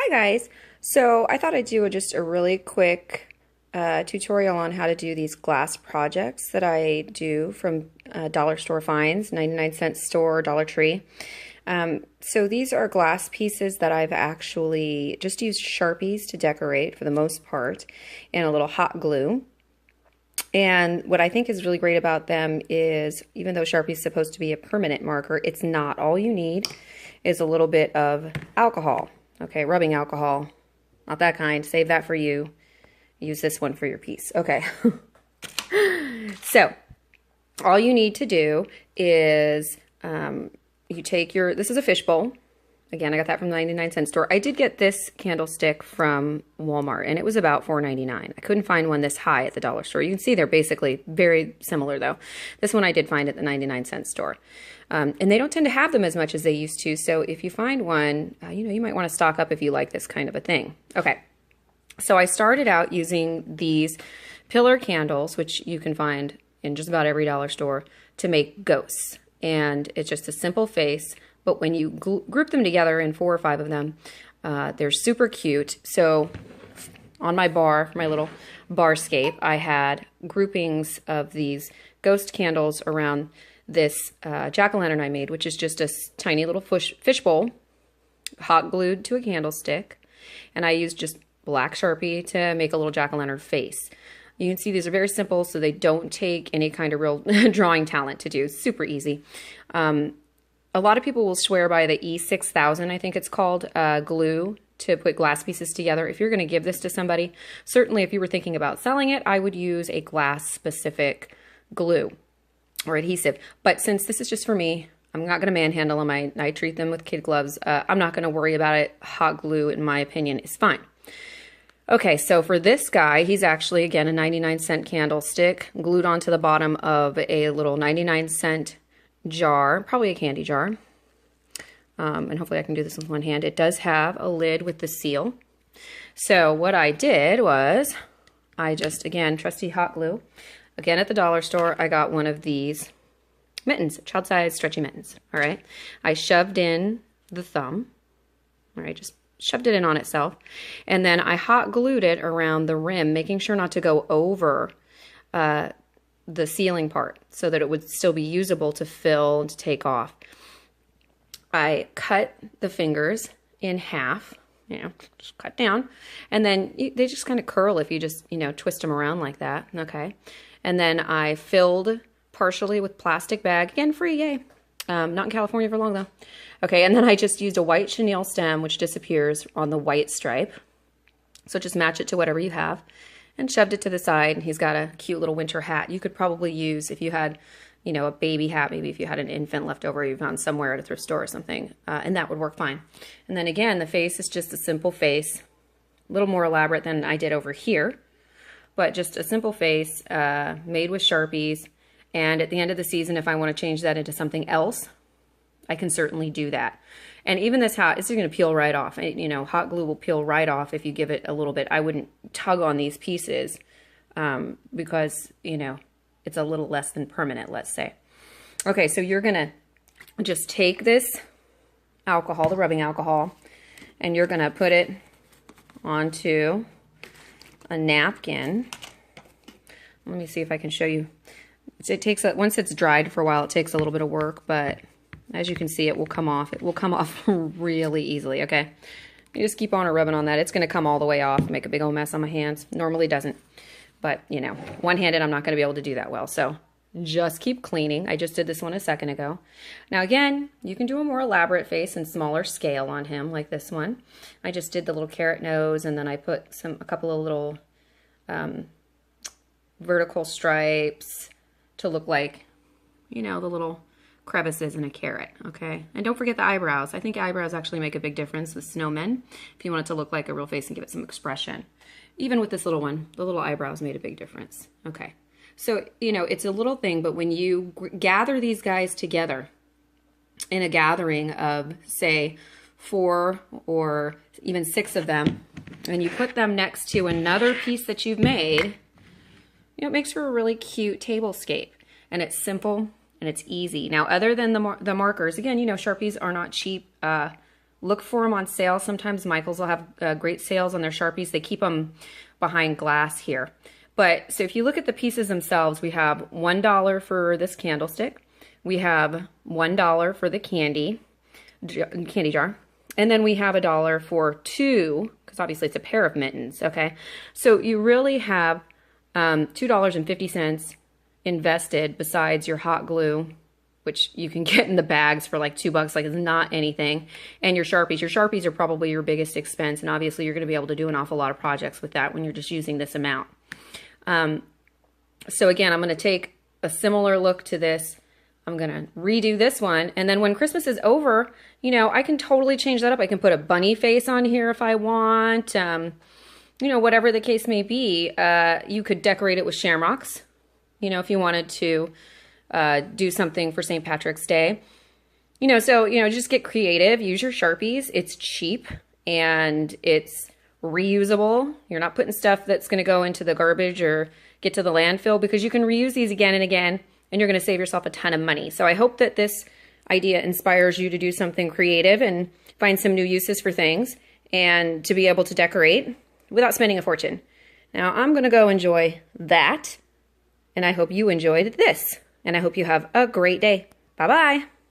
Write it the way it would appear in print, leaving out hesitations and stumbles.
Hi guys. So I thought I'd do just a really quick tutorial on how to do these glass projects that I do from dollar store finds, 99-cent store, Dollar Tree. So these are glass pieces that I've actually just used Sharpies to decorate for the most part and a little hot glue. And what I think is really great about them is even though Sharpie is supposed to be a permanent marker, it's not. All you need is a little bit of alcohol. Okay, rubbing alcohol. Not that kind. Save that for you. Use this one for your piece. Okay. So, all you need to do is you take your, this is a fishbowl. Again, I got that from the 99-cent store. I did get this candlestick from Walmart, and it was about $4.99. I couldn't find one this high at the dollar store. You can see they're basically very similar, though. This one I did find at the 99-cent store. And they don't tend to have them as much as they used to, so if you find one, you might want to stock up if you like this kind of a thing. Okay, so I started out using these pillar candles, which you can find in just about every dollar store, to make ghosts. And it's just a simple face. But when you group them together in 4 or 5 of them, they're super cute. So on my bar, my little barscape, I had groupings of these ghost candles around this jack-o'-lantern I made, which is just a tiny little fishbowl, hot glued to a candlestick. And I used just black Sharpie to make a little jack-o'-lantern face. You can see these are very simple, so they don't take any kind of real drawing talent to do. Super easy. A lot of people will swear by the E6000, I think it's called, glue to put glass pieces together. If you're going to give this to somebody, certainly if you were thinking about selling it, I would use a glass-specific glue or adhesive. But since this is just for me, I'm not going to manhandle them. I treat them with kid gloves. I'm not going to worry about it. Hot glue, in my opinion, is fine. Okay, so for this guy, he's actually, again, a 99-cent candlestick glued onto the bottom of a little 99-cent jar, probably a candy jar. And hopefully I can do this with one hand. It does have a lid with the seal. So what I did was I just, again, trusty hot glue. Again, at the dollar store, I got one of these mittens, child-sized stretchy mittens. All right. I shoved in the thumb. All right, just shoved it in on itself. And then I hot glued it around the rim, making sure not to go over the sealing part so that it would still be usable to fill and to take off. I cut the fingers in half, just cut down, and then they just kind of curl if you just, twist them around like that, okay? And then I filled partially with plastic bag, again, free, yay. Not in California for long, though. Okay, and then I just used a white chenille stem, which disappears on the white stripe. So just match it to whatever you have. And shoved it to the side, and he's got a cute little winter hat. You could probably use, if you had, a baby hat, maybe if you had an infant left over you found somewhere at a thrift store or something, and that would work fine. And then again, the face is just a simple face, a little more elaborate than I did over here, but just a simple face made with Sharpies. And at the end of the season, if I want to change that into something else, I can certainly do that. And even this hat, it's going to peel right off. Hot glue will peel right off if you give it a little bit. I wouldn't tug on these pieces because, it's a little less than permanent, let's say. Okay, so you're going to just take this alcohol, the rubbing alcohol, and you're going to put it onto a napkin. Let me see if I can show you. It takes, once it's dried for a while, it takes a little bit of work, but as you can see, it will come off. It will come off really easily, okay? You just keep on rubbing on that. It's going to come all the way off, make a big old mess on my hands. Normally doesn't, but, one-handed, I'm not going to be able to do that well, so just keep cleaning. I just did this one a second ago. Now, again, you can do a more elaborate face and smaller scale on him, like this one. I just did the little carrot nose, and then I put a couple of little vertical stripes to look like, the little crevices in a carrot, okay? And don't forget the eyebrows. I think eyebrows actually make a big difference with snowmen if you want it to look like a real face and give it some expression. Even with this little one, the little eyebrows made a big difference, okay? So, it's a little thing, but when you gather these guys together in a gathering of, say, 4 or even 6 of them, and you put them next to another piece that you've made, it makes for a really cute tablescape. And it's simple and it's easy. Now, other than the markers, again, Sharpies are not cheap Look for them on sale. Sometimes Michael's will have great sales on their Sharpies. They keep them behind glass here. But so if you look at the pieces themselves, we have $1 for this candlestick. We have $1 for the candy jar. And then we have $1 for two, because obviously it's a pair of mittens, okay? So you really have $2.50 invested besides your hot glue, which you can get in the bags for like $2, like it's not anything. And your Sharpies. Your Sharpies are probably your biggest expense, and obviously you're going to be able to do an awful lot of projects with that when you're just using this amount. So again, I'm going to take a similar look to this. I'm going to redo this one, and then when Christmas is over, you know, I can totally change that up. I can put a bunny face on here if I want, you know, whatever the case may be. You could decorate it with shamrocks, you know, if you wanted to do something for St. Patrick's Day. You know, so, you know, just get creative. Use your Sharpies. It's cheap, and it's reusable. You're not putting stuff that's going to go into the garbage or get to the landfill, because you can reuse these again and again, and you're going to save yourself a ton of money. So I hope that this idea inspires you to do something creative and find some new uses for things, and to be able to decorate without spending a fortune. Now I'm going to go enjoy that, and I hope you enjoyed this, and I hope you have a great day. Bye-bye.